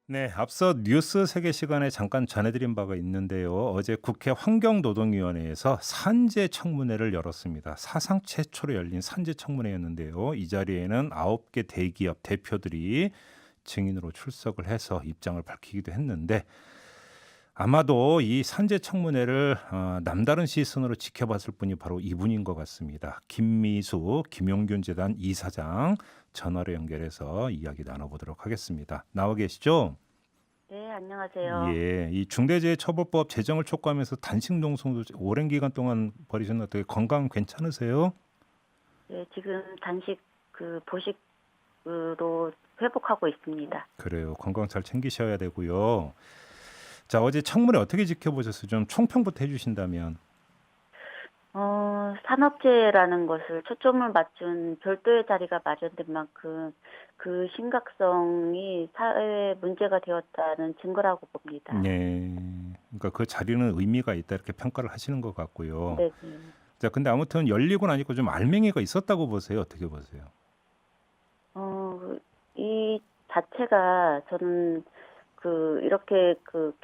네, 앞서 뉴스 세계 시간에 잠깐 전해드린 바가 있는데요. 어제 국회 환경노동위원회에서 산재 청문회를 열었습니다. 사상 최초로 열린 산재 청문회였는데요. 이 자리에는 9개 대기업 대표들이 증인으로 출석을 해서 입장을 밝히기도 했는데 아마도 이 산재 청문회를 남다른 시선으로 지켜봤을 분이 바로 이분인 것 같습니다. 김미수 김용균 재단 이사장 전화로 연결해서 이야기 나눠보도록 하겠습니다. 나와 계시죠? 네, 안녕하세요. 예, 이 중대재해처벌법 제정을 촉구하면서 단식 농성도 오랜 기간 동안 벌이셨는데 건강 괜찮으세요? 네, 지금 단식 보식으로 회복하고 있습니다. 그래요. 건강 잘 챙기셔야 되고요. 자, 어제 청문회 어떻게 지켜보셨어요? 좀 총평부터 해주신다면. 산업재해라는 것을 초점을 맞춘 별도의 자리가 마련된 만큼 그 심각성이 사회 문제가 되었다는 증거라고 봅니다. 예, 그러니까 그 자리는 의미가 있다 이렇게 평가를 하시는 것 같고요. 네, 네. 자, 근데 아무튼 열리고 나니까 좀 알맹이가 있었다고 보세요. 어떻게 보세요? 이 자체가 저는 이렇게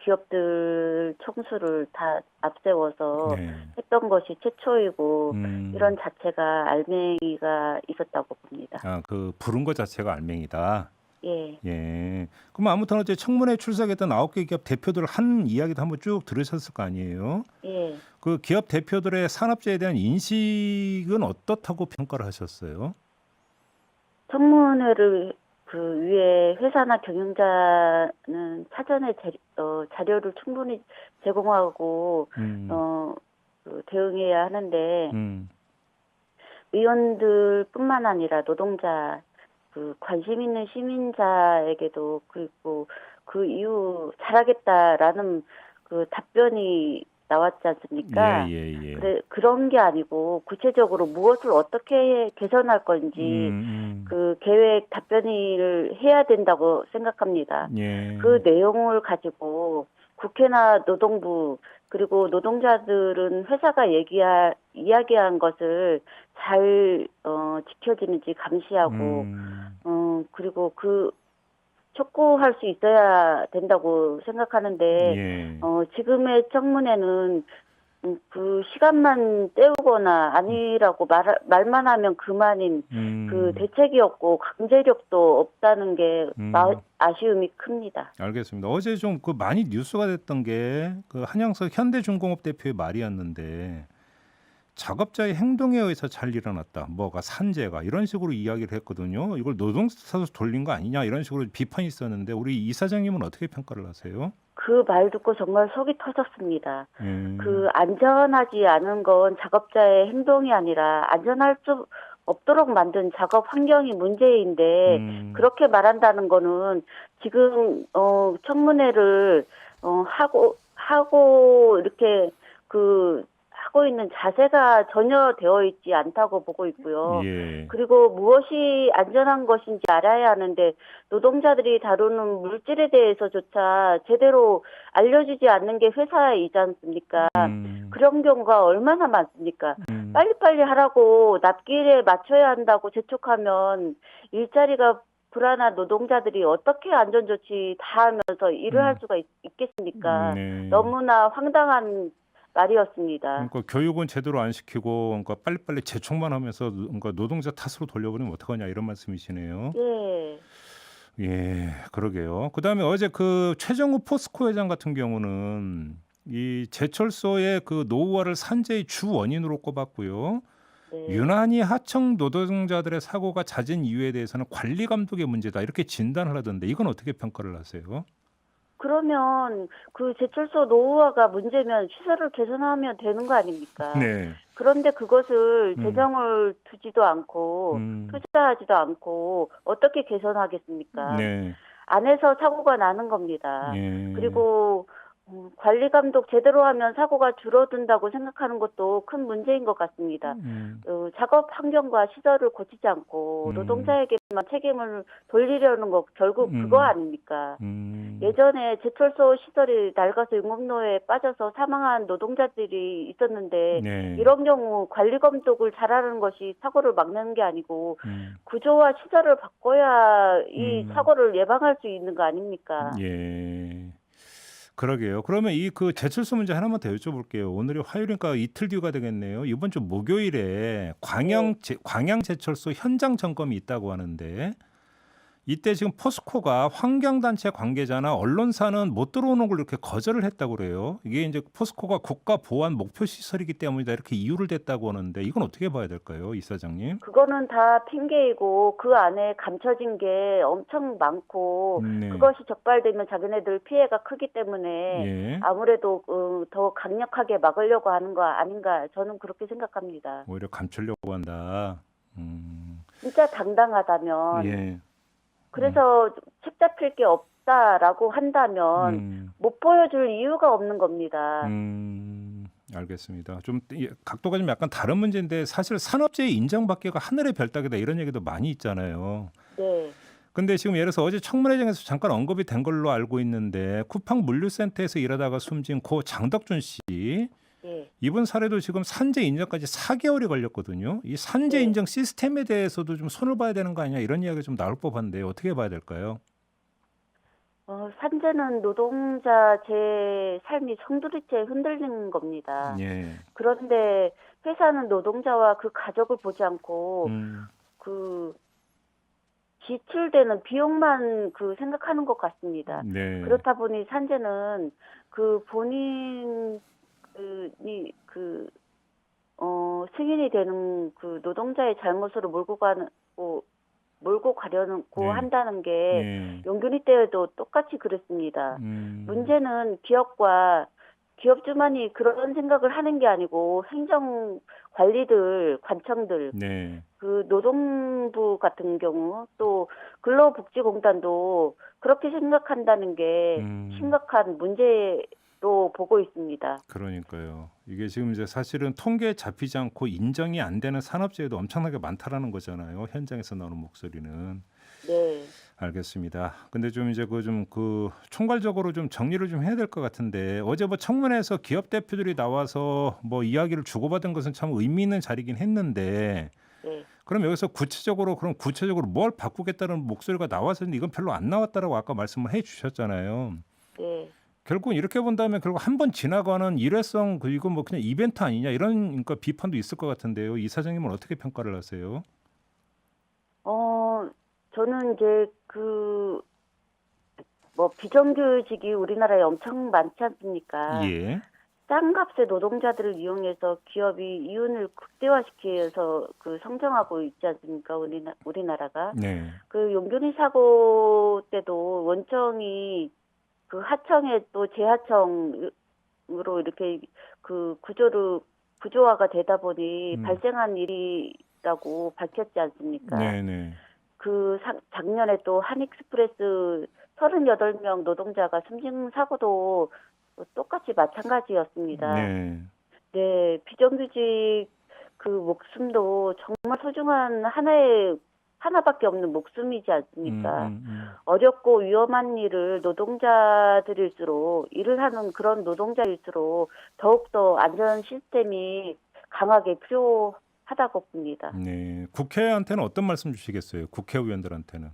기업들 총수를 다 앞세워서 네. 했던 것이 최초이고, 음, 이런 자체가 알맹이가 있었다고 봅니다. 그 부른 것 자체가 알맹이다. 예, 예. 그럼 아무튼 어제 청문회 출석했던 9개 기업 대표들 한 이야기도 한번 쭉 들으셨을 거 아니에요? 예. 그 기업 대표들의 산업재해에 대한 인식은 어떻다고 평가를 하셨어요? 청문회를 위해 회사나 경영자는 사전에 자료를 충분히 제공하고, 음, 어, 대응해야 하는데, 음, 의원들뿐만 아니라 노동자, 관심 있는 시민자에게도, 그리고 그 이후 잘하겠다라는 답변이 나왔지 예, 않습니까? 예, 예. 그런 게 아니고 구체적으로 무엇을 어떻게 개선할 건지 음, 계획 답변을 해야 된다고 생각합니다. 예, 그 내용을 가지고 국회나 노동부, 그리고 노동자들은 회사가 이야기한 것을 잘 지켜지는지 감시하고, 음, 그리고 촉구할 수 있어야 된다고 생각하는데, 예, 지금의 청문회는 시간만 때우거나 아니라고 말만 하면 그만인 음, 대책이 없고 강제력도 없다는 게 음. 아쉬움이 큽니다. 알겠습니다. 어제 좀 그 많이 뉴스가 됐던 게 그 한양석 현대중공업 대표의 말이었는데 작업자의 행동에 의해서 잘 일어났다. 뭐가 산재가 이런 식으로 이야기를 했거든요. 이걸 노동사로 돌린 거 아니냐 이런 식으로 비판이 있었는데 우리 이사장님은 어떻게 평가를 하세요? 그 말 듣고 정말 속이 터졌습니다. 음, 안전하지 않은 건 작업자의 행동이 아니라 안전할 수 없도록 만든 작업 환경이 문제인데, 음, 그렇게 말한다는 거는 지금 청문회를 하고 이렇게 하고 있는 자세가 전혀 되어 있지 않다고 보고 있고요. 예, 그리고 무엇이 안전한 것인지 알아야 하는데, 노동자들이 다루는 물질에 대해서조차 제대로 알려주지 않는 게 회사이지 않습니까? 음, 그런 경우가 얼마나 많습니까? 음, 빨리빨리 하라고 납기일에 맞춰야 한다고 재촉하면 일자리가 불안한 노동자들이 어떻게 안전조치 다 하면서 일을 할 음, 수가 있겠습니까? 네. 너무나 황당한 말이었습니다. 그러니까 교육은 제대로 안 시키고 그러니까 빨리빨리 재촉만 하면서 그러니까 노동자 탓으로 돌려버리면 어떡하냐 이런 말씀이시네요. 예. 예, 그러게요. 그다음에 어제 그 최정우 포스코 회장 같은 경우는 이 제철소의 그 노후화를 산재의 주 원인으로 꼽았고요. 네. 유난히 하청 노동자들의 사고가 잦은 이유에 대해서는 관리 감독의 문제다 이렇게 진단을 하던데 이건 어떻게 평가를 하세요? 그러면 제철소 노후화가 문제면 시설을 개선하면 되는 거 아닙니까? 네. 그런데 그것을 음, 재정을 두지도 않고 음, 투자하지도 않고 어떻게 개선하겠습니까? 네. 안에서 사고가 나는 겁니다. 예. 그리고 관리 감독 제대로 하면 사고가 줄어든다고 생각하는 것도 큰 문제인 것 같습니다. 작업 환경과 시설을 고치지 않고 음, 노동자에게만 책임을 돌리려는 거 결국 그거 음, 아닙니까? 음, 예전에 제철소 시설이 낡아서 용업노예에 빠져서 사망한 노동자들이 있었는데 네, 이런 경우 관리 감독을 잘하는 것이 사고를 막는 게 아니고 음, 구조와 시설을 바꿔야 이 음, 사고를 예방할 수 있는 거 아닙니까? 예. 그러게요. 그러면 이 그 제철소 문제 하나만 더 여쭤볼게요. 오늘이 화요일이니까 이틀 뒤가 되겠네요. 이번 주 목요일에 네. 광양 제철소 현장 점검이 있다고 하는데 이때 지금 포스코가 환경단체 관계자나 언론사는 못 들어오는 걸 이렇게 거절을 했다고 그래요. 이게 이제 포스코가 국가 보안 목표 시설이기 때문이다 이렇게 이유를 댔다고 하는데 이건 어떻게 봐야 될까요, 이사장님? 그거는 다 핑계이고 그 안에 감춰진 게 엄청 많고 네, 그것이 적발되면 자기네들 피해가 크기 때문에 예, 아무래도 더 강력하게 막으려고 하는 거 아닌가 저는 그렇게 생각합니다. 오히려 감추려고 한다. 음, 진짜 당당하다면 예, 음, 그래서 책 잡힐 게 없다라고 한다면 음. 못 보여줄 이유가 없는 겁니다. 알겠습니다. 좀 각도가 좀 약간 다른 문제인데 사실 산업재해 인정받기가 하늘의 별따기다 이런 얘기도 많이 있잖아요. 네, 근데 지금 예를 들어서 어제 청문회장에서 잠깐 언급이 된 걸로 알고 있는데 쿠팡 물류센터에서 일하다가 숨진 고 장덕준 씨 네, 이분 사례도 지금 산재 인정까지 4개월이 걸렸거든요. 이 산재 네. 인정 시스템에 대해서도 좀 손을 봐야 되는 거 아니냐 이런 이야기가 좀 나올 법한데 어떻게 봐야 될까요? 산재는 노동자 제 삶이 송두리째 흔들리는 겁니다. 예. 그런데 회사는 노동자와 그 가족을 보지 않고 음, 그 지출되는 비용만 생각하는 것 같습니다. 네. 그렇다 보니 산재는 그 본인이 승인이 되는 그 노동자의 잘못으로 몰고 가려고 네. 한다는 게 예. 용균이 때에도 똑같이 그랬습니다. 음, 문제는 기업주만이 그런 생각을 하는 게 아니고 행정 관리들, 관청들, 네. 그 노동부 같은 경우 또 근로복지공단도 그렇게 생각한다는 게 음. 심각한 문제로 보고 있습니다. 그러니까요. 이게 지금 이제 사실은 통계에 잡히지 않고 인정이 안 되는 산업재해도 엄청나게 많다라는 거잖아요. 현장에서 나오는 목소리는. 네. 알겠습니다. 근데 좀 이제 그 총괄적으로 좀 정리를 좀 해야 될 것 같은데 어제 뭐 청문회에서 기업 대표들이 나와서 뭐 이야기를 주고받은 것은 참 의미 있는 자리긴 했는데 네. 그럼 여기서 구체적으로 뭘 바꾸겠다는 목소리가 나와서는 이건 별로 안 나왔다라고 아까 말씀을 해 주셨잖아요. 네. 결국은 이렇게 본다면 결국 한 번 지나가는 일회성 이거 뭐 그냥 이벤트 아니냐 이런 그러니까 비판도 있을 것 같은데요. 이 사장님은 어떻게 평가를 하세요? 저는 이제 비정규직이 우리나라에 엄청 많지 않습니까? 예. 싼 값의 노동자들을 이용해서 기업이 이윤을 극대화시켜서 성장하고 있지 않습니까? 우리나라가. 네. 그 용균이 사고 때도 원청이 그 하청에 또 재하청으로 이렇게 구조화가 되다 보니 음. 발생한 일이라고 밝혔지 않습니까? 네, 네. 작년에 또 한익스프레스 38명 노동자가 숨진 사고도 똑같이 마찬가지였습니다. 네. 네, 비정규직 그 목숨도 정말 소중한 하나밖에 없는 목숨이지 음, 않습니까? 음, 음. 어렵고 위험한 일을 일을 하는 그런 노동자일수록 더욱더 안전 시스템이 강하게 필요하다고 봅니다. 네. 국회한테는 어떤 말씀 주시겠어요? 국회의원들한테는.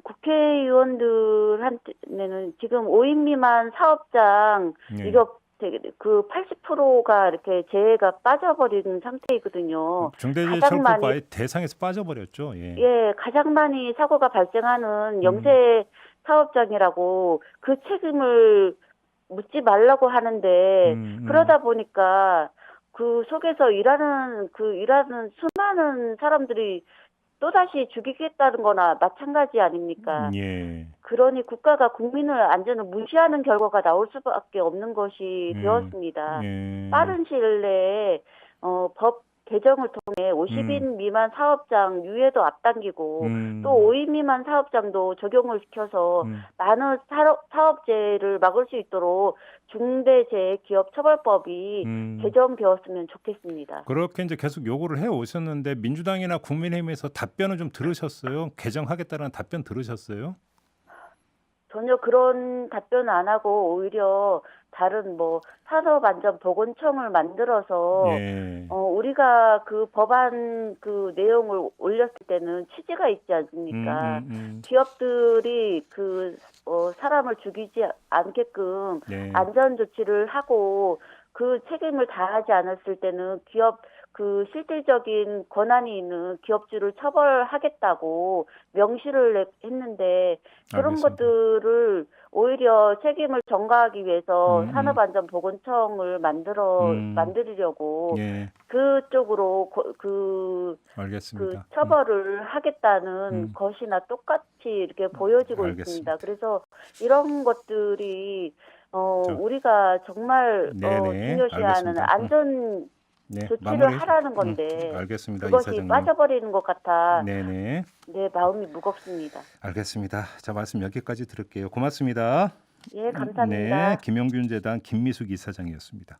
국회의원들한테는 지금 5인 미만 사업장 네. 이거 되게 80%가 이렇게 재해가 빠져버린 상태이거든요. 가장 중대재해처벌법 많이 아예 대상에서 빠져버렸죠. 예. 가장 많이 사고가 발생하는 음, 영세 사업장이라고 그 책임을 묻지 말라고 하는데 음, 그러다 보니까 그 속에서 일하는 수많은 사람들이 또다시 죽이겠다는 거나 마찬가지 아닙니까? 예. 그러니 국가가 국민의 안전을 무시하는 결과가 나올 수밖에 없는 것이 예. 되었습니다. 예. 빠른 시일 내에 법 개정을 통해 50인 미만 사업장 유예도 앞당기고 또 음, 5인 미만 사업장도 적용을 시켜서 음, 많은 사업재해를 막을 수 있도록 중대재해기업처벌법이 음. 개정되었으면 좋겠습니다. 그렇게 이제 계속 요구를 해 오셨는데 민주당이나 국민의힘에서 답변을 좀 들으셨어요? 개정하겠다는 답변 들으셨어요? 전혀 그런 답변을 안 하고 오히려 다른 뭐 산업안전보건청을 만들어서 예. 우리가 그 법안 그 내용을 올렸을 때는 취지가 있지 않습니까? 음. 기업들이 사람을 죽이지 않게끔 네. 안전 조치를 하고 그 책임을 다하지 않았을 때는 기업 그 실질적인 권한이 있는 기업주를 처벌하겠다고 명시를 했는데 그런 알겠습니다. 것들을 오히려 책임을 전가하기 위해서 음. 산업안전보건청을 음. 만들려고 예. 그쪽으로 그 알겠습니다. 처벌을 하겠다는 음. 것이나 똑같이 이렇게 보여지고 있습니다. 알겠습니다. 그래서 이런 것들이 저 우리가 정말 네네. 중요시하는 알겠습니다. 안전 네. 조치를 마무리해 주 하라는 건데 알겠습니다. 그것이 이사장님. 빠져버리는 것 같아 네네. 내 마음이 무겁습니다. 알겠습니다. 자, 말씀 여기까지 들을게요. 고맙습니다. 예, 네. 감사합니다. 김영균 재단 김미숙 이사장이었습니다.